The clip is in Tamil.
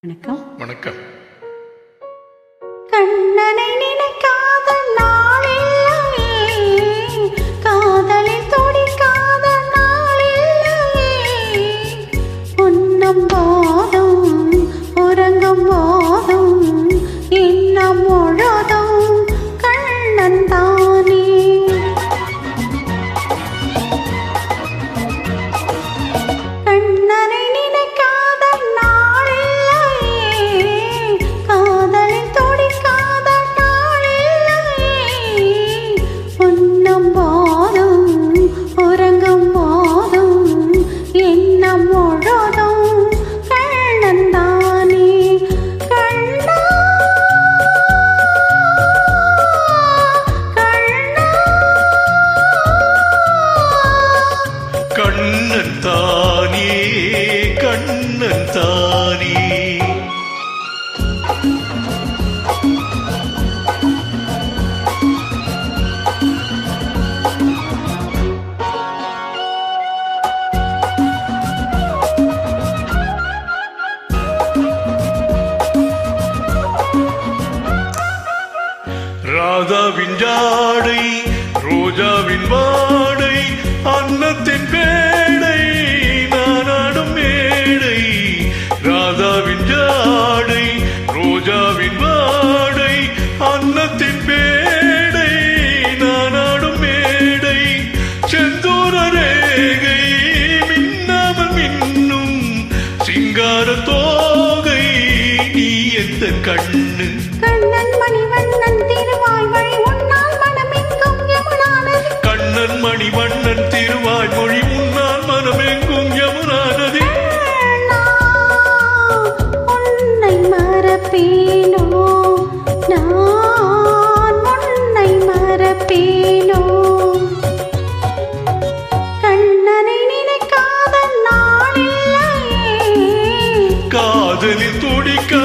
வணக்கம். வணக்கம். கண்ணனை நினைக்காத நாளில்லையே, காதலில் துடிக்காத நாளில்லையே, உண்ணும் போதும் உறங்கும் போதும் இன்னும் முழுதும் கண்ணன் தானே. கண்ணனை நினைக்காத நாளில்லையே, காதலில் துடிக்காத நாளில்லையே, உண்ணும் போதும் உறங்கும் போதும் இன்னும் முழுதும் கண்ணன் தானே. கண்ணா கண்ணா கண்ணன் தானே, கண்ணன் தானே. ராதாவின் ஜாடை, ரோஜாவின் வாடை, அன்னத்தின் பேடை, நானாடும் மேடை. ராதாவின் ஜாடை, ரோஜாவின் வாடை, அன்னத்தின் பேடை, நானாடும் மேடை. செந்தூர ரேகை மின்னாமல் மின்னும் சிங்கார தோகை, நீ எந்த கண்ணு. கண்ணன் மணிவண்ணன் திருவாய் வழி உன்னால் மனமெங்கும் யமுனானது. கண்ணன் மணிவண்ணன் திருவாய் மொழி உன்னால் மனமெங்கும் யமுனானதி. கண்ணா, உன்னை மறப்பேனோ நான், உன்னை மறப்பேனோ. கண்ணனை நினைக்காத நாளில்லையே, காதலில் துடிக்கா